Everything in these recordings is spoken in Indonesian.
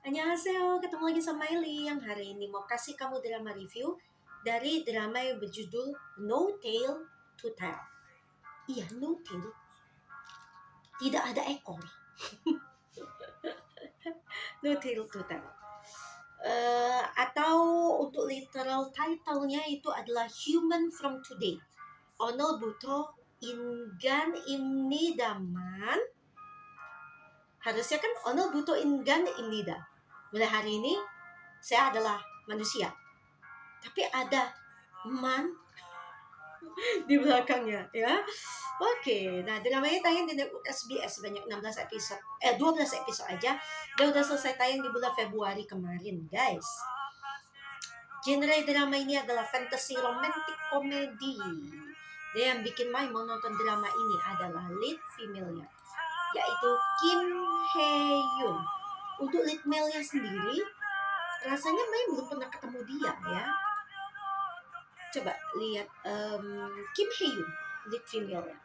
Annyeonghaseyo, ketemu lagi sama Miley yang hari ini mau kasih kamu drama review dari drama yang berjudul No Tail to Tell. Iya, No Tail, tidak ada ekor. No Tail to Tell. Atau untuk literal title-nya itu adalah Human from Today. 오늘부터 인간 입니다만. Harusnya kan 오늘부터 인간입니다. Mulai hari ini saya adalah manusia. Tapi ada man di belakangnya ya. Oke, nah dramanya tayang di network SBS sebanyak 16 episode 12 episode aja. Dia udah selesai tayang di bulan Februari kemarin, guys. Genre drama ini adalah fantasy romantic comedy. Dia yang bikin Mai mau nonton drama ini adalah lead female-nya, yaitu Kim Hae Yoon. Untuk lead male-nya sendiri, rasanya Mai belum pernah ketemu dia ya. Coba lihat Kim Hae Yoon, lead female-nya.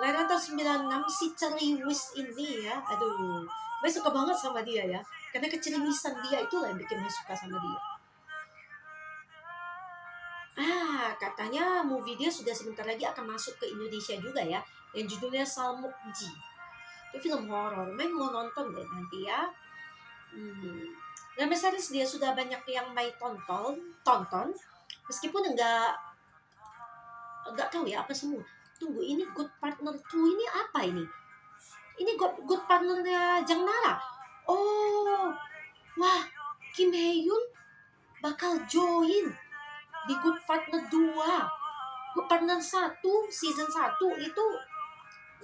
Lahir tahun 96, si ceriwis ini ya, aduh, gue suka banget sama dia ya, karena keceriwisan dia itulah yang bikin gue suka sama dia. Katanya movie dia sudah sebentar lagi akan masuk ke Indonesia juga ya, yang judulnya Salmokji. Itu film horor, main mau nonton deh nanti ya. Drama series dia sudah banyak yang main tonton, meskipun enggak tahu ya apa semua. Tunggu, ini Good Partner 2 ini apa ini? Ini good partnernya Jang Nara. Oh, wah, Kim Hae Yoon bakal join di Good Partner 2. Good Partner 1, season 1 itu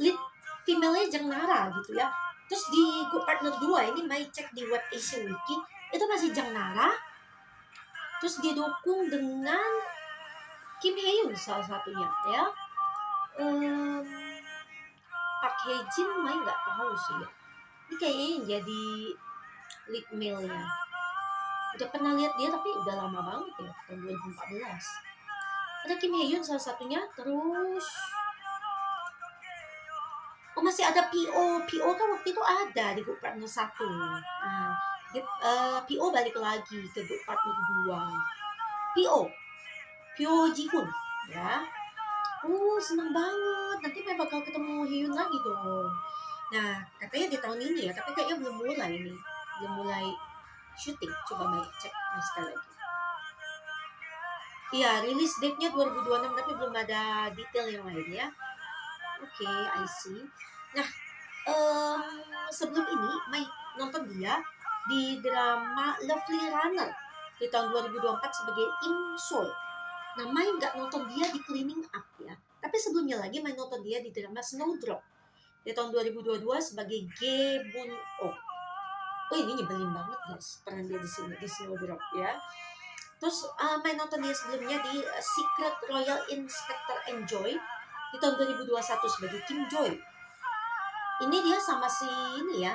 lead female-nya Jang Nara gitu ya. Terus di Good Partner 2 ini Mai cek di web Asia Wiki, itu masih Jang Nara. Terus didukung dengan Kim Hae Yoon salah satunya ya. Park Hae Jin Mai nggak tahu sih ya. Ini kayaknya yang jadi lead male-nya. Udah pernah lihat dia tapi udah lama banget ya, tahun 2014. Ada Kim Hae Yoon salah satunya. Terus masih ada PO kan waktu itu ada di Good Partner 1. Nah, PO balik lagi ke Good Partner 2. PO Ji-hoon ya. Seneng banget, nanti Mai bakal ketemu Hyun lagi dong. Nah, katanya di tahun ini ya, tapi kayaknya belum mulai syuting. Coba Mai cek sekali lagi. Iya, rilis date-nya 2026, tapi belum ada detail yang lain ya. Oke, I see. Nah, sebelum ini Mai nonton dia di drama Lovely Runner di tahun 2024 sebagai Im Sol. Nah, Mai nggak nonton dia di Cleaning Up ya. Tapi sebelumnya lagi Mai nonton dia di drama Snowdrop di tahun 2022 sebagai Ge Bun Oh. Ini nyebelin banget guys, peran dia di sini di Snowdrop ya. Terus Mai nonton dia sebelumnya di Secret Royal Inspector Enjoy di tahun 2021 sebagai Kim Joy. Ini dia sama si ini ya,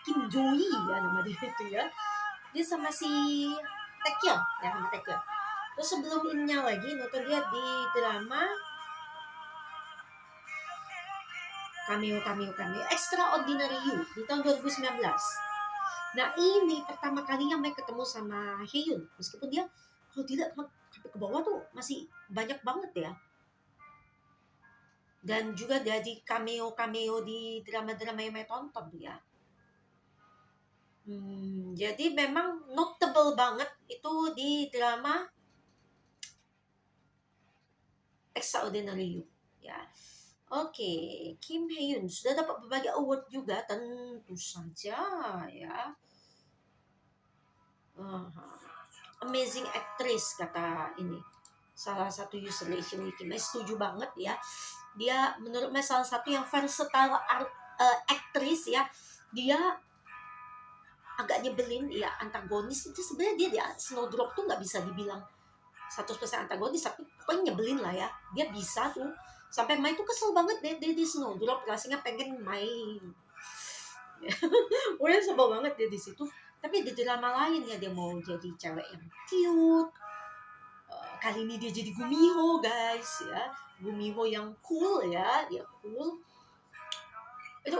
Kim Joy ya nama dia itu ya. Dia sama si Taekyeon ya, sama Taekyeon. Terus sebelum ininya lagi nonton dia di drama cameo Extraordinary You di tahun 2019. Nah, ini pertama kalinya Mai ketemu sama Hae-yoon, meskipun dia kalau dilihat sampai ke bawah tuh masih banyak banget ya. Dan juga dia di cameo di drama-drama yang Mai tonton ya. Jadi memang notable banget itu di drama Extraordinary You ya. Oke, Kim Hae Yoon sudah dapat berbagai award juga tentu saja ya. Amazing actress kata ini salah satu user Asia Wiki. Mai setuju banget ya. Dia menurut Mai salah satu yang versatile aktris ya. Dia agak nyebelin ya, antagonis itu sebenarnya dia di Snowdrop tuh nggak bisa dibilang 100% antagonis, tapi pokoknya nyebelin lah ya. Dia bisa tuh sampai Mai tuh kesel banget deh di Snowdrop, rasanya pengen main. Pokoknya sebel banget dia di situ. Tapi di drama lain ya dia mau jadi cewek yang cute. Kali ini dia jadi Gumiho guys ya. Gumiho yang cool ya, dia cool. Itu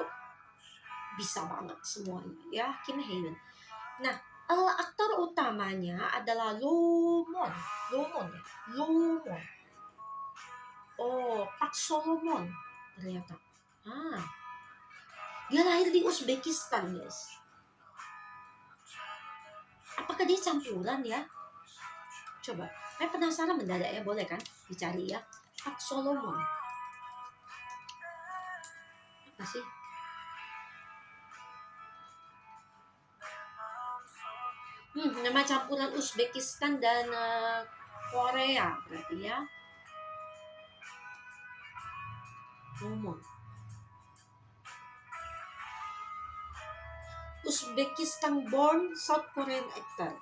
bisa banget semuanya ya, Kim Hae Yoon. Nah, aktor utamanya adalah Lomon. Lomon ya, Lomon. Oh, Park Solomon ternyata. Ah, dia lahir di Uzbekistan, guys. Apakah dia campuran ya? Coba, saya penasaran mendadak ya, boleh kan dicari ya. Park Solomon. Apa sih? Nama campuran Uzbekistan dan Korea berarti ya. Lomon. Uzbekistan born South Korean actor.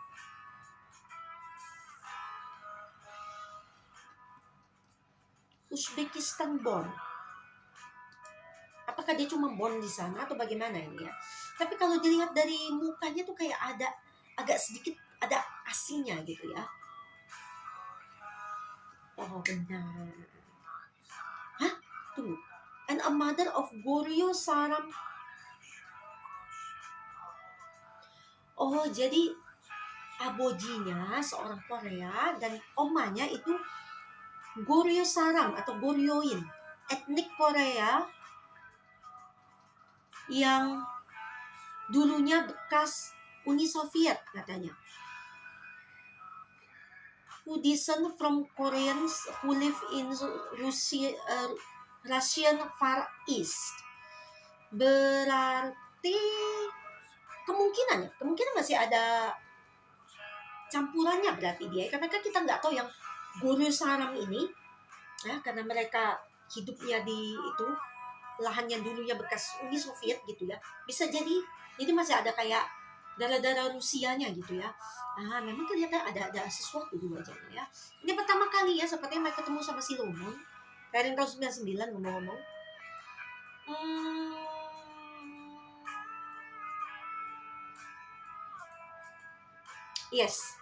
Uzbekistan born. Apakah dia cuma born di sana atau bagaimana ini ya? Tapi kalau dilihat dari mukanya tuh kayak ada agak sedikit ada asingnya gitu ya. Oh benar. Hah? Tunggu. And a mother of Goryo Saram. Oh jadi abojinya seorang Korea dan omanya itu Goryo Saram atau Goryoin, etnik Korea yang dulunya bekas Uni Soviet katanya. Who descend from Koreans who live in Russian Far East. Berarti kemungkinan masih ada campurannya berarti dia, karena kan kita nggak tahu yang Goryo Saram ini ya, karena mereka hidupnya di itu lahan yang dulunya bekas Uni Soviet gitu ya, bisa jadi masih ada kayak darah-darah Rusianya gitu ya. Memang kelihatan ada sesuatu di wajahnya ya. Ini pertama kali ya sepertinya mereka ketemu sama si Lomon dari tahun 99 ngomong-ngomong. Yes,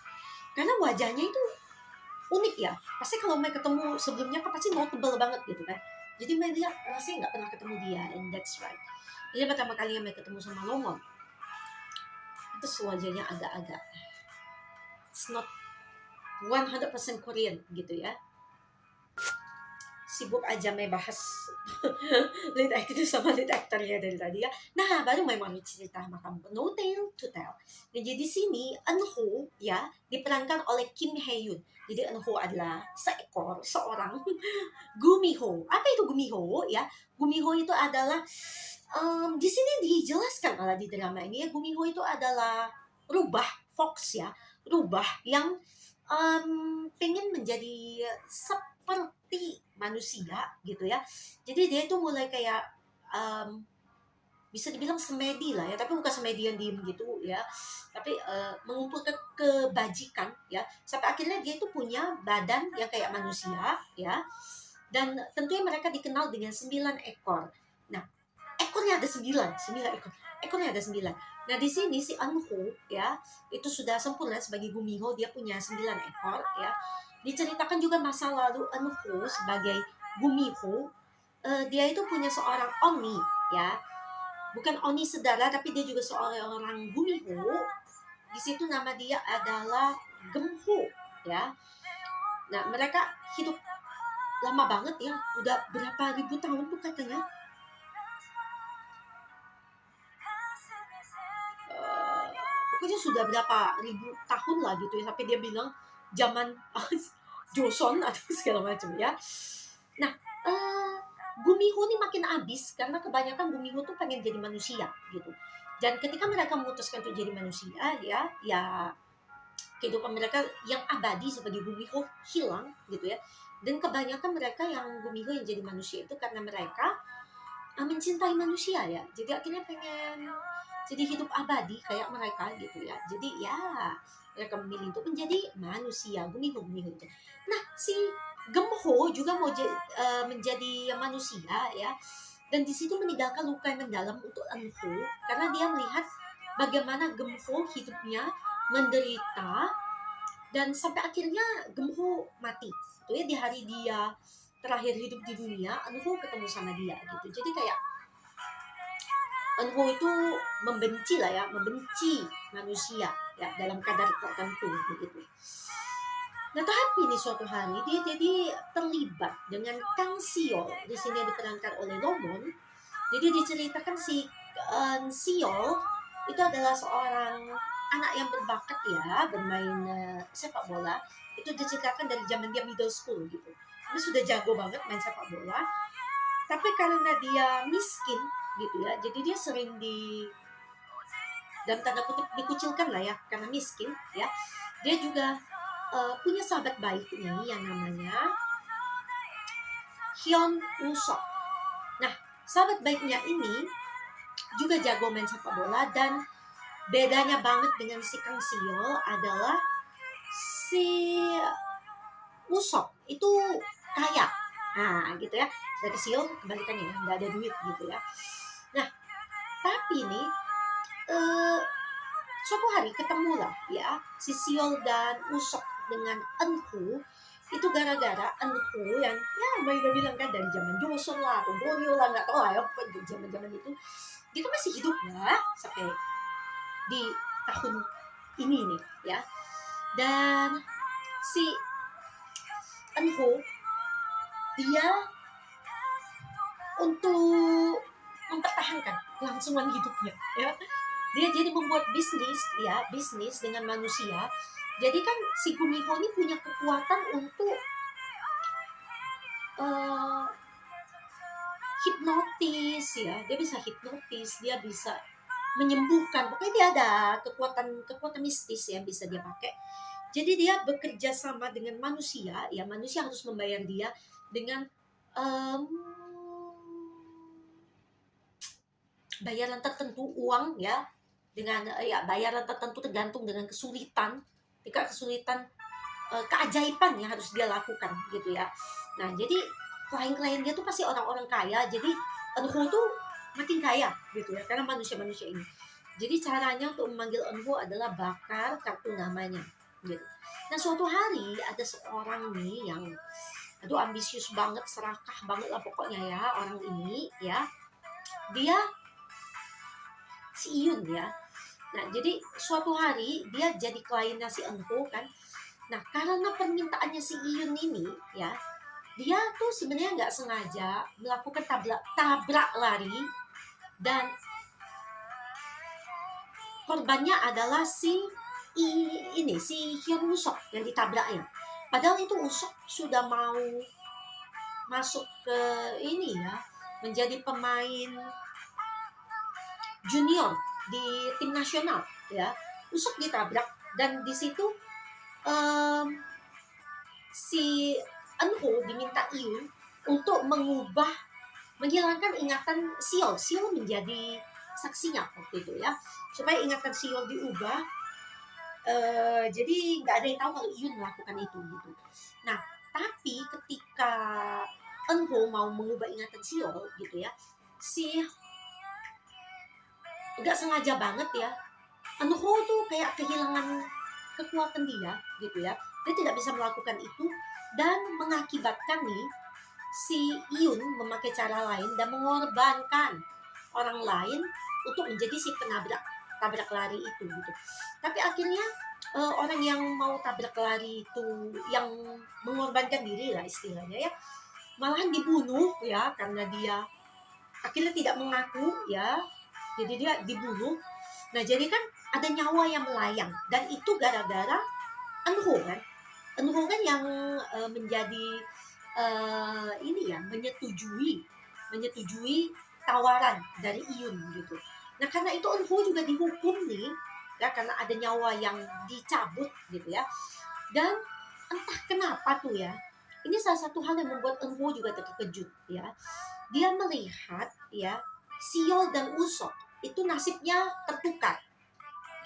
karena wajahnya itu unik ya. Pasti kalau mereka ketemu sebelumnya kan pasti notable banget gitu kan. Jadi media rasanya nggak pernah ketemu dia, and that's right. Ini pertama kali yang mereka ketemu sama Lomon. Terus wajahnya agak-agak it's not 100% Korean gitu ya. Sibuk aja main bahas lead actor sama lead actornya dari tadi ya. Nah, baru mau cerita sama kamu. No tale to tell. Nah, jadi di sini Eun-ho ya diperankan oleh Kim Hae Yoon. Jadi Eun-ho adalah seorang Gumiho. Apa itu Gumiho ya? Gumiho itu adalah di sini dijelaskan malah di drama ini ya, Gumiho itu adalah rubah fox ya, rubah yang pengen menjadi seperti manusia gitu ya. Jadi dia itu mulai kayak bisa dibilang semedi lah ya, tapi bukan semedi yang diem gitu ya, tapi mengumpulkan kebajikan ya, sampai akhirnya dia itu punya badan yang kayak manusia ya, dan tentunya mereka dikenal dengan 9 ekor. Nah, ekornya ada 9 ekor. Ekornya ada 9. Nah, di sini si Eun-ho ya, itu sudah sempurna sebagai Gumiho, dia punya 9 ekor ya. Diceritakan juga masa lalu Eun-ho sebagai Gumiho. Dia itu punya seorang oni ya. Bukan oni sedara, tapi dia juga seorang Gumiho. Di situ nama dia adalah Gemho ya. Nah, mereka hidup lama banget ya, udah berapa ribu tahun tuh katanya. Pokoknya sudah berapa ribu tahun lah gitu ya, sampai dia bilang zaman Joseon atau segala macam ya. Nah, Gumiho ini makin abis karena kebanyakan Gumiho tuh pengen jadi manusia gitu. Dan ketika mereka memutuskan untuk jadi manusia ya kehidupan mereka yang abadi sebagai Gumiho hilang gitu ya. Dan kebanyakan mereka yang Gumiho yang jadi manusia itu karena mereka mencintai manusia ya. Jadi akhirnya pengen jadi hidup abadi kayak mereka gitu ya. Jadi ya mereka memilih untuk menjadi manusia, Gumiho itu. Nah, si Gemho juga mau menjadi manusia ya. Dan di situ meninggalkan luka yang mendalam untuk Eun-ho karena dia melihat bagaimana Gemho hidupnya menderita dan sampai akhirnya Gemho mati. Itu ya di hari dia terakhir hidup di dunia, Eun-ho ketemu sama dia gitu. Jadi kayak Eunho itu membenci lah ya, membenci manusia ya dalam kadar tertentu begitu. Nah, tapi nih suatu hari dia jadi terlibat dengan Kang Siol. Di sini diperankan oleh Lomon. Jadi diceritakan si Siol itu adalah seorang anak yang berbakat ya bermain sepak bola. Itu diceritakan dari zaman dia middle school gitu. Dia sudah jago banget main sepak bola. Tapi karena dia miskin gitu ya, jadi dia sering dalam tanda kutip dikucilkan lah ya karena miskin ya. Dia juga punya sahabat baik ini yang namanya Hyun Woo-sok. Nah, sahabat baiknya ini juga jago main sepak bola, dan bedanya banget dengan si Kang Siol adalah si Woo-sok itu kaya. Nah, gitu ya. Dari Siol kebalikannya ya, nggak ada duit gitu ya. Nah, tapi nih suatu hari ketemulah ya si Siol dan Woo-sok dengan Eunho. Itu gara-gara Eunho yang ya mereka bilang kan dari zaman Joseon lah atau Goryeo lah, nggak tahu lah ya, pokoknya zaman-zaman itu dia kan masih hidup ya sampai di tahun ini nih ya. Dan si Eunho dia untuk mempertahankan kelangsungan hidupnya ya, dia jadi membuat bisnis dengan manusia. Jadi kan si Gumiho ini punya kekuatan untuk hipnotis ya, dia bisa hipnotis, dia bisa menyembuhkan, pokoknya dia ada kekuatan mistis yang bisa dia pakai. Jadi dia bekerja sama dengan manusia ya, manusia harus membayar dia dengan bayaran tertentu, uang ya, dengan ya bayaran tertentu tergantung dengan kesulitan. Jika kesulitan keajaiban yang harus dia lakukan gitu ya. Nah, jadi klien-klien dia tuh pasti orang-orang kaya. Jadi Eunho tuh makin kaya gitu ya karena manusia-manusia ini. Jadi caranya untuk memanggil Eunho adalah bakar kartu namanya gitu. Nah, suatu hari ada seorang nih yang ambisius banget, serakah banget lah pokoknya ya orang ini ya. Dia si Iyun ya. Nah, jadi suatu hari dia jadi kliennya si Eunho kan. Nah, karena permintaannya si Iyun ini ya, dia tuh sebenarnya nggak sengaja melakukan tabrak lari, dan korbannya adalah si Hyun Woo-sok yang ditabraknya. Padahal itu Woo-sok sudah mau masuk ke ini ya, menjadi pemain junior di tim nasional ya. Woo-sok ditabrak, dan di situ si Eunho diminta Iyun untuk menghilangkan ingatan Siol. Siol menjadi saksinya waktu itu ya, supaya ingatan Siol diubah. Jadi nggak ada yang tahu kalau Iyun melakukan itu gitu. Nah, tapi ketika Eunho mau mengubah ingatan Siol gitu ya, si nggak sengaja banget ya, Eunho tuh kayak kehilangan kekuatan dia gitu ya. Dia tidak bisa melakukan itu, dan mengakibatkan nih si Iyun memakai cara lain dan mengorbankan orang lain untuk menjadi si tabrak lari itu gitu. Tapi akhirnya orang yang mau tabrak lari itu, yang mengorbankan diri lah istilahnya ya, malahan dibunuh ya karena dia akhirnya tidak mengaku ya. Jadi dia dibunuh. Nah, jadi kan ada nyawa yang melayang, dan itu gara-gara Eunho kan. Eunho kan yang menjadi ini ya, menyetujui tawaran dari Iyun gitu. Nah, karena itu Eunho juga dihukum nih ya, karena ada nyawa yang dicabut gitu ya. Dan entah kenapa tuh ya, ini salah satu hal yang membuat Eunho juga terkejut ya. Dia melihat ya Siol dan Woo-sok itu nasibnya tertukar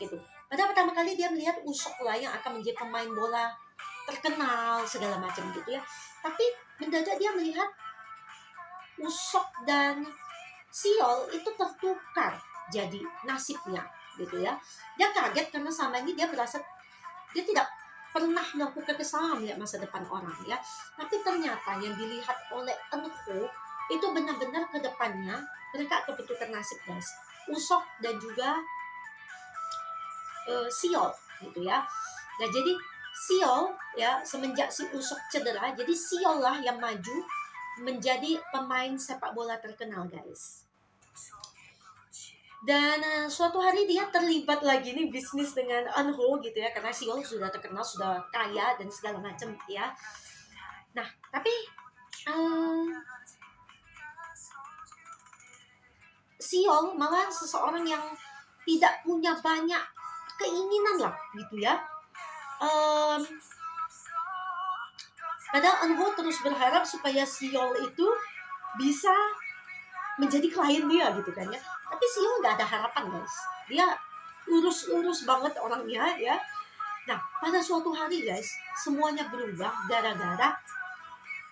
gitu. Pada pertama kali dia melihat Woo-sok lah yang akan menjadi pemain bola terkenal segala macam gitu ya. Tapi mendadak dia melihat Woo-sok dan Siol itu tertukar jadi nasibnya gitu ya. Dia kaget karena sama ini dia merasa dia tidak pernah melakukan kesalahan melihat masa depan orang ya. Tapi ternyata yang dilihat oleh Eunho itu benar-benar ke depannya mereka akan bertukar nasib, guys. Usok dan juga Seol gitu ya. Nah jadi Seol ya semenjak si Usok cedera, jadi Seol lah yang maju menjadi pemain sepak bola terkenal guys. Dan suatu hari dia terlibat lagi nih bisnis dengan Eunho gitu ya, karena Seol sudah terkenal, sudah kaya dan segala macam ya. Nah tapi Seol malah seseorang yang tidak punya banyak keinginan lah gitu ya. Padahal Eunho terus berharap supaya Seol itu bisa menjadi klien dia gitu kan ya. Tapi Seol nggak ada harapan guys. Dia lurus-lurus banget orangnya ya. Nah pada suatu hari guys, semuanya berubah gara-gara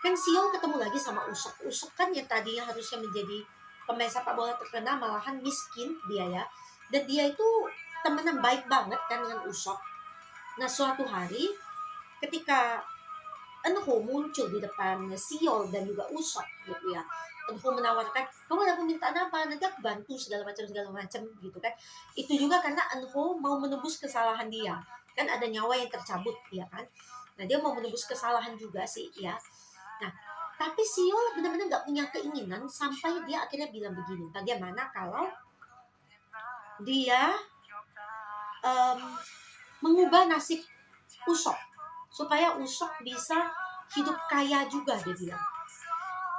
kan Seol ketemu lagi sama Usok. Usok kan yang tadinya harusnya menjadi pemain sepak bola terkenal malahan miskin dia ya. Dan dia itu temenan baik banget kan dengan Usok. Nah suatu hari ketika Eunho muncul di depan Seol dan juga Usok gitu ya. Eunho menawarkan, kamu ada permintaan apa? Nanti aku bantu segala macam gitu kan. Itu juga karena Eunho mau menebus kesalahan dia. Kan ada nyawa yang tercabut ya kan. Nah dia mau menebus kesalahan juga sih ya. Nah tapi Seol benar-benar nggak punya keinginan sampai dia akhirnya bilang begini, bagaimana kalau dia mengubah nasib Usok supaya Usok bisa hidup kaya juga, dia bilang.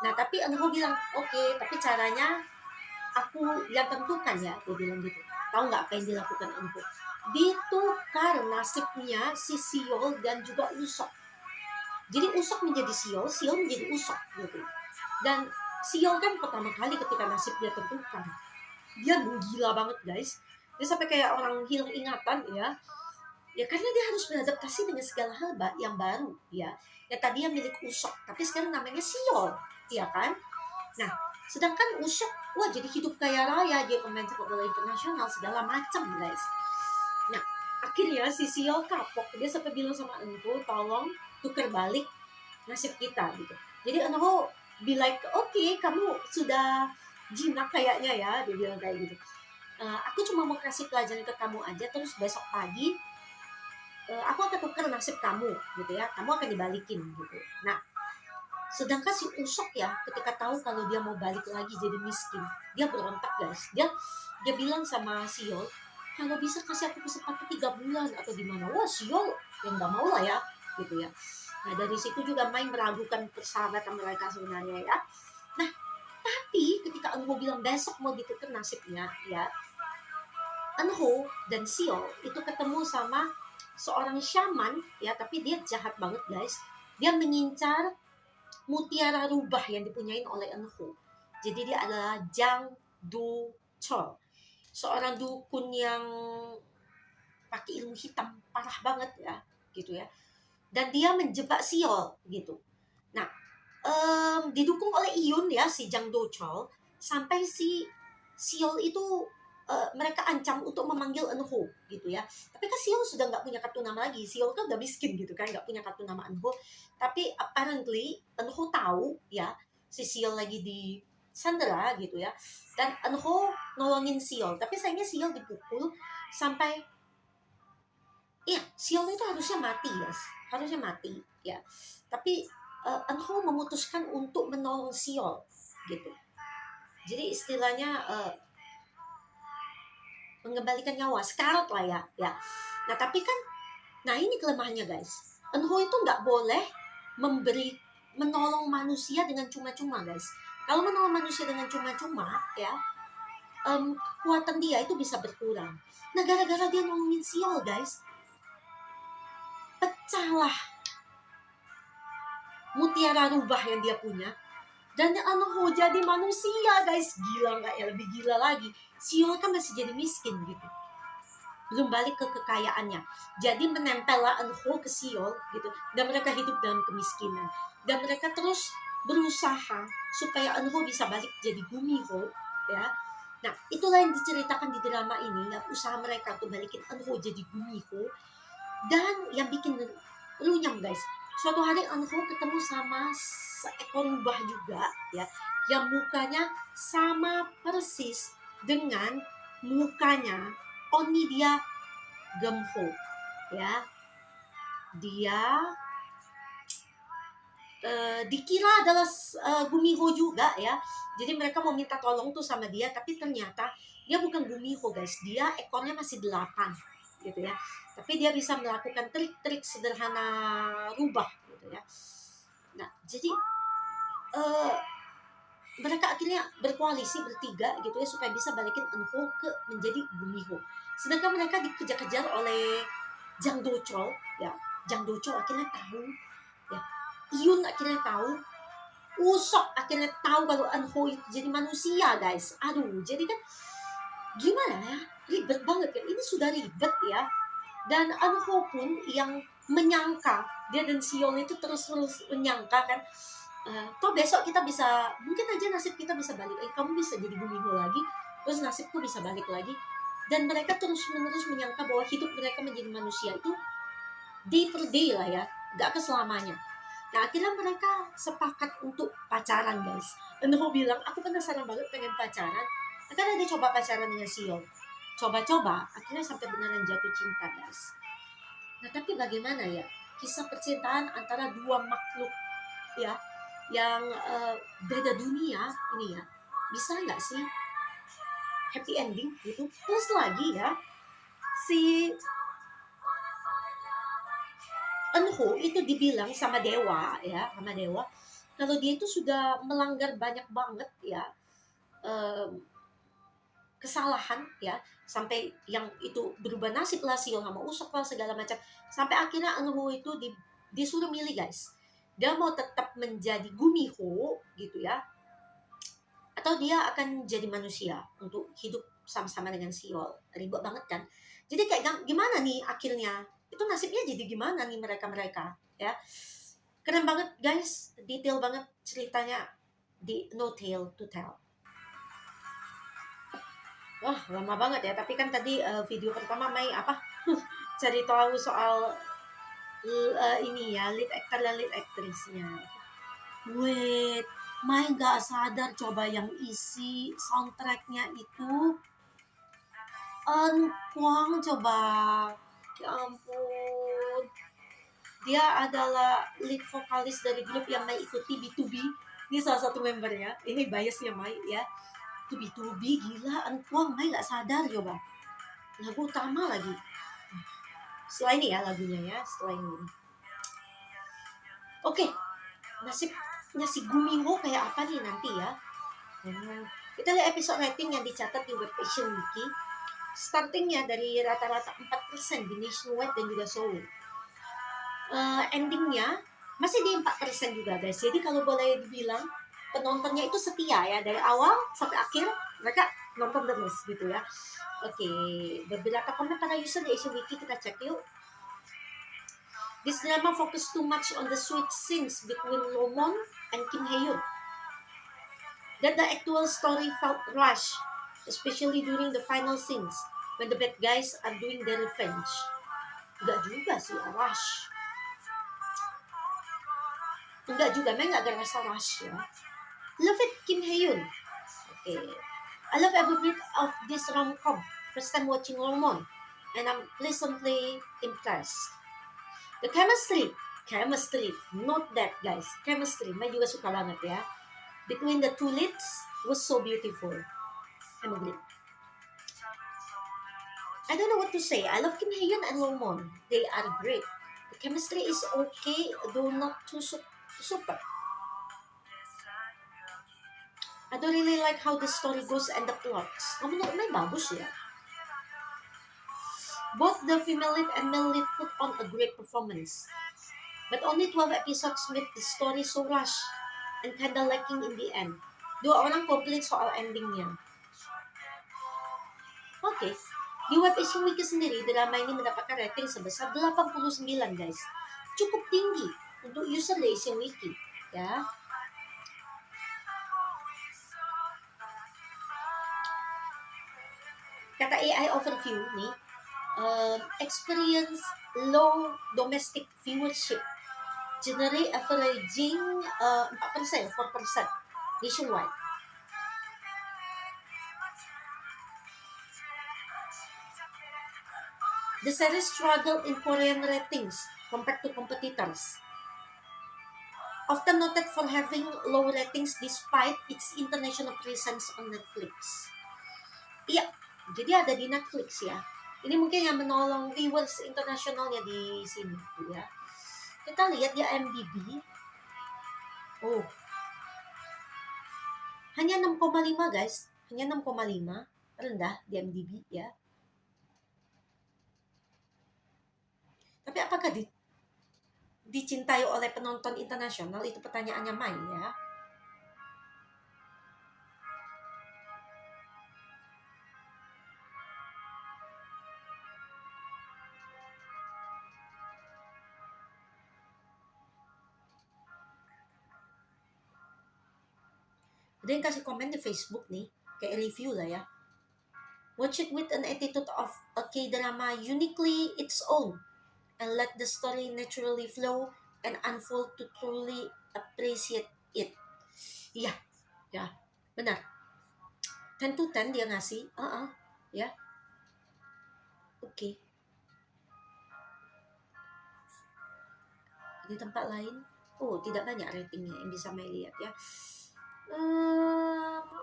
Nah tapi Eunho bilang oke, tapi caranya aku yang tentukan ya, dia bilang gitu. Tahu nggak apa yang dilakukan Eunho? Ditukar nasibnya si Seol dan juga Usok. Jadi Usok menjadi Seol, Seol menjadi Usok gitu. Dan Seol kan pertama kali ketika nasib dia tentukan, dia gila banget guys. Dia sampai kayak orang hilang ingatan ya. Ya karena dia harus beradaptasi dengan segala hal yang baru ya. Yang tadinya milik Usok, tapi sekarang namanya Seol, ya kan? Nah, sedangkan Usok, wah jadi hidup kaya raya, dia pemain sepak bola internasional segala macam guys. Nah, akhirnya si Seol kapok, dia sampai bilang sama Eunho, tolong tukar balik nasib kita gitu. Jadi Eunho be like, oke, kamu sudah jinak kayaknya ya, dia bilang kayak gitu. Aku cuma mau kasih pelajaran ke kamu aja, terus besok pagi aku akan tukar nasib kamu gitu ya, kamu akan dibalikin gitu. Nah sedangkan si Usok ya ketika tahu kalau dia mau balik lagi jadi miskin, dia berontak guys. Dia bilang sama Seol, kalau bisa kasih aku kesempatan 3 bulan atau gimana. Wah Seol yang nggak mau lah ya gitu ya. Nah dari situ juga main meragukan persahabatan mereka sebenarnya ya. Nah tapi ketika Eunho bilang besok mau ditukar nasibnya ya, Eunho dan Seol itu ketemu sama seorang shaman ya, tapi dia jahat banget guys. Dia mengincar mutiara rubah yang dipunyain oleh Eunho. Jadi dia adalah Jang Du Chol, seorang dukun yang pakai ilmu hitam parah banget ya, gitu ya. Dan dia menjebak Seol gitu. Nah, didukung oleh Iyun ya si Jang Du Chol, sampai si Seol itu mereka ancam untuk memanggil Eunho gitu ya. Tapi kan Seol sudah nggak punya kartu nama lagi. Seol kan udah miskin gitu kan, nggak punya kartu nama Eunho. Tapi apparently Eunho tahu ya si Seol lagi di sandera gitu ya. Dan Eunho nolongin Seol. Tapi sayangnya Seol dipukul sampai Seol itu harusnya mati guys. Harusnya mati ya. Tapi Eunho memutuskan untuk menolong Seol gitu. Jadi istilahnya mengembalikan nyawa, sekarat lah ya. Nah tapi kan, nah ini kelemahannya guys. Eunho itu nggak boleh menolong manusia dengan cuma-cuma guys. Kalau menolong manusia dengan cuma-cuma ya, kekuatan dia itu bisa berkurang. Nah gara-gara dia nolongin Seol guys, pecahlah mutiara rubah yang dia punya. Dan Eunho jadi manusia guys. Gila nggak ya, lebih gila lagi. Seol kan masih jadi miskin gitu, belum balik ke kekayaannya. Jadi menempellah Eunho ke Seol gitu, dan mereka hidup dalam kemiskinan. Dan mereka terus berusaha supaya Eunho bisa balik jadi Gumiho ya. Nah itulah yang diceritakan di drama ini ya, usaha mereka untuk balikin Eunho jadi Gumiho. Dan yang bikin runyam guys, suatu hari Eunho ketemu sama seekor rubah juga ya, yang mukanya sama persis dengan mukanya, only dia gemho, ya. Dia dikira adalah Gumiho juga, ya. Jadi mereka mau minta tolong tuh sama dia, tapi ternyata dia bukan Gumiho, guys. Dia ekornya masih 8, gitu ya. Tapi dia bisa melakukan trik-trik sederhana rubah, gitu ya. Nah, jadi mereka akhirnya berkoalisi bertiga, gitu ya, supaya bisa balikin Eunho ke menjadi Gumiho. Sedangkan mereka dikejar-kejar oleh Jang Do-chol, ya. Jang Do-chol akhirnya tahu, ya. Iyun akhirnya tahu, Usok akhirnya tahu kalau Eunho itu jadi manusia, guys. Aduh, jadi kan gimana ya? Ribet banget kan? Ini sudah ribet, ya. Dan Eunho pun yang menyangka, dia dan Sion itu terus-terus menyangka kan, toh besok kita bisa, mungkin aja nasib kita bisa balik lagi, kamu bisa jadi Gumiho lagi, terus nasibku bisa balik lagi. Dan mereka terus-menerus menyangka bahwa hidup mereka menjadi manusia itu day per day lah, ya, gak keselamanya. Nah, akhirnya mereka sepakat untuk pacaran, guys. Eunho bilang, aku penasaran banget pengen pacaran. Akhirnya dia coba pacaran dengan Sion. Coba-coba, akhirnya sampai beneran jatuh cinta, guys. Nah, tapi bagaimana ya kisah percintaan antara dua makhluk, ya, yang beda dunia ini, ya, bisa nggak sih happy ending gitu? Plus lagi, ya, si Eunho itu dibilang sama dewa, ya, sama dewa, kalau dia itu sudah melanggar banyak banget, ya, kesalahan, ya, sampai yang itu berubah nasib lah, Sion sama Usok lah, segala macam, sampai akhirnya Eunho itu disuruh milih, guys. Dia mau tetap menjadi Gumiho, gitu ya, atau dia akan jadi manusia untuk hidup sama-sama dengan Sion. Ribet banget kan? Jadi kayak gimana nih akhirnya? Itu nasibnya jadi gimana nih mereka-mereka, ya? Keren banget, guys. Detail banget ceritanya di No Tale to Tell. Wah, lama banget ya. Tapi kan tadi video pertama Mai apa? Cari tahu soal ini ya, lead actor dan lead aktrisnya. Wait, Mai nggak sadar coba yang isi soundtracknya itu Kwang coba. Ya ampun. Dia adalah lead vokalis dari grup yang Mai ikuti, B2B. Ini salah satu membernya. Ini biasnya Mai, ya. Itu B2B, gila. Kwang, Mai nggak sadar coba. Lagu utama lagi. Setelah ini ya lagunya, ya. Setelah ini. Oke. Nasibnya si Gumiho kayak apa nih nanti, ya. Kita lihat episode rating yang dicatat di web Asian Wiki. Startingnya dari rata-rata 4% di nationwide dan juga Seoul. Endingnya masih di 4% juga, guys. Jadi kalau boleh dibilang penontonnya itu setia, ya, dari awal sampai akhir mereka nonton terus, gitu ya. Oke, beberapa komen para user di Asian Wiki kita cek yuk. This drama focus too much on the sweet scenes between Lomon and Kim Hae-yoon. That the actual story felt rushed, especially during the final scenes when the bad guys are doing their revenge. Enggak juga sih, rush. Enggak juga, memang enggak rasa rush, ya. Love it, Kim Hae-yoon. Okay. I love every bit of this rom-com. First time watching Lomon, and I'm pleasantly impressed. The chemistry, note that, guys. Chemistry, Mai juga suka banget, ya. Between the two leads was so beautiful. I'm agree. I don't know what to say. I love Kim Hae-yoon and Lomon. They are great. The chemistry is okay, though not too super. I don't really like how the story goes and the plots. Menurut Mai bagus, ya. Both the female lead and male lead put on a great performance. But only 12 episodes made the story so rushed and kinda lacking in the end. Dua orang komplain soal endingnya. Oke. Di web Asian Wiki sendiri, drama ini mendapatkan rating sebesar 89, guys. Cukup tinggi untuk user di Asian Wiki, ya. Kata AI overview nih, experience low domestic viewership, generally averaging 4% nationwide. The series struggled in Korean ratings compared to competitors, often noted for having low ratings despite its international presence on Netflix. Iya, jadi ada di Netflix ya. Ini mungkin yang menolong viewers internasionalnya di sini ya. Kita lihat di IMDb. Oh, hanya 6,5 guys. Hanya 6,5. Rendah di IMDb ya. Tapi apakah dicintai oleh penonton internasional? Itu pertanyaannya Mai ya. Ada yang kasih komen di Facebook nih, kayak review lah ya. Watch it with an attitude of a K-drama uniquely its own, and let the story naturally flow and unfold to truly appreciate it. Iya, ya, benar. 10 to 10 dia ngasih, ya. Oke. Di tempat lain, oh tidak banyak ratingnya yang bisa Mai lihat ya.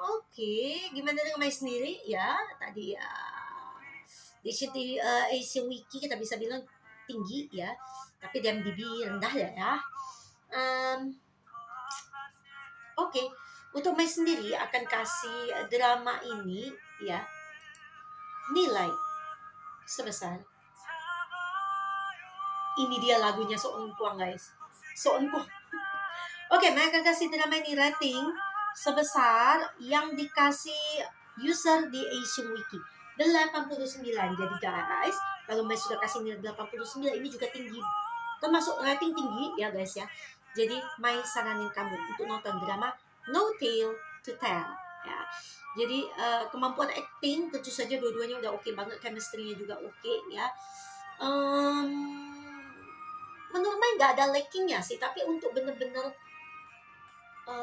Oke. Gimana dengan Mai sendiri ya? Tadi ya di Asian Wiki kita bisa bilang tinggi ya, tapi di IMDb rendah ya. Oke. Untuk Mai sendiri akan kasih drama ini ya nilai sebesar, ini dia lagunya So Eun Kwang guys, So Eun Kwang. Oke, Mai akan kasih drama ini rating sebesar yang dikasih user di Asian Wiki 89. Jadi guys, kalau Mai sudah kasih nilai 89, ini juga tinggi, termasuk rating tinggi ya guys ya. Jadi Mai saranin kamu untuk nonton drama No Tale to Tell ya. Jadi kemampuan acting tentu saja dua-duanya udah oke banget, chemistry-nya juga oke ya. Menurut Mai nggak ada lackingnya sih, tapi untuk bener-bener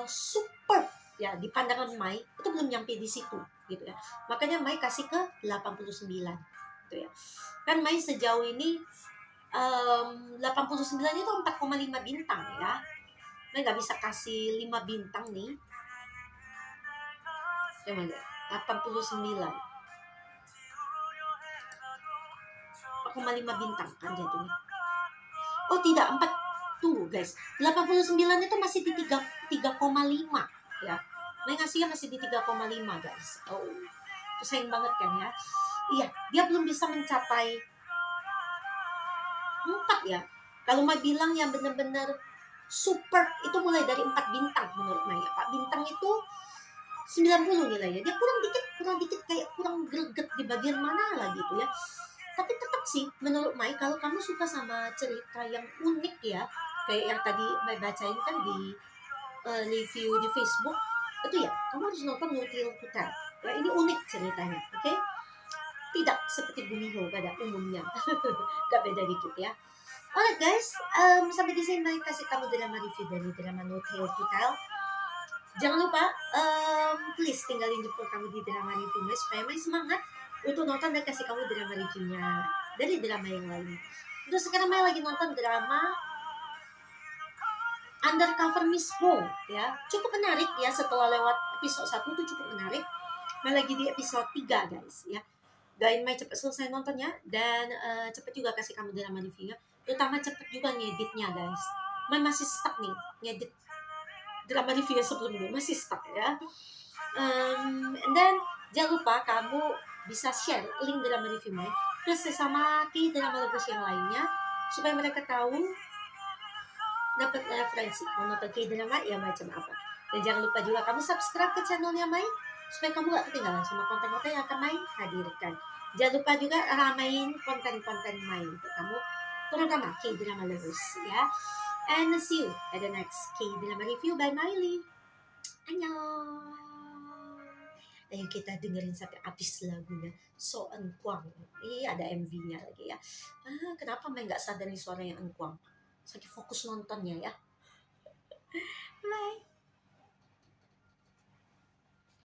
super ya di pandangan Mai itu belum nyampe di situ gitu ya. Makanya Mai kasih ke 89 gitu ya. Kan Mai sejauh ini 89 itu 4,5 bintang ya. Mai nggak bisa kasih 5 bintang nih. Coba lihat 89 4,5 bintang kan jatuhnya. Oh tidak, 4. Tunggu guys, 89 itu masih di 3,5 ya. Mai ngasihnya masih di 3,5 guys. Oh, itu sayang banget kan ya. Iya, dia belum bisa mencapai 4 ya. Kalau Mai bilang yang benar-benar super itu mulai dari 4 bintang menurut Mai. 4 bintang itu 90 nilainya. Dia kurang dikit kayak kurang greget di bagian mana lah gitu ya. Tapi tetap sih menurut Mai, kalau kamu suka sama cerita yang unik ya, kayak yang tadi Mai bacain kan di review di Facebook, itu ya kamu harus nonton No Tale to Tell ya. Ini unik ceritanya, oke? Tidak seperti Gumiho pada umumnya. Gak beda dikit ya. Alright guys, sampai di sini Mai kasih kamu drama review dari drama No Tale to Tell. Jangan lupa please tinggalin jempol kamu di drama review Mai supaya Mai semangat untuk nonton dan kasih kamu drama reviewnya dari drama yang lain. Untuk sekarang Mai lagi nonton drama Undercover Miss Ho ya. Cukup menarik ya, setelah lewat episode 1 tuh cukup menarik. Mai lagi di episode 3 guys ya. Doain Mai cepat selesai nontonnya dan cepat juga kasih kamu drama reviewnya. Terutama cepat juga ngeditnya guys. Mai masih stuck nih ngedit drama reviewnya sebelumnya, masih stuck ya. And then jangan lupa kamu bisa share link drama review Mai ke sesama K-drama lovers yang lainnya supaya mereka tahu, dapat referensi menonton K-drama ya macam apa. Dan jangan lupa juga kamu subscribe ke channelnya Mai supaya kamu gak ketinggalan sama konten-konten yang akan Mai hadirkan. Jangan lupa juga ramein konten-konten Mai untuk kamu, terutama K-drama lovers ya. And see you at the next K-drama review by Miley. Annyeong. Ayo kita dengerin sampai habis lagunya So Eun Kwang. Ada MV-nya lagi ya. Kenapa Mai nggak sadarin suaranya Eun Kwang? Saking fokus nontonnya ya. Bye.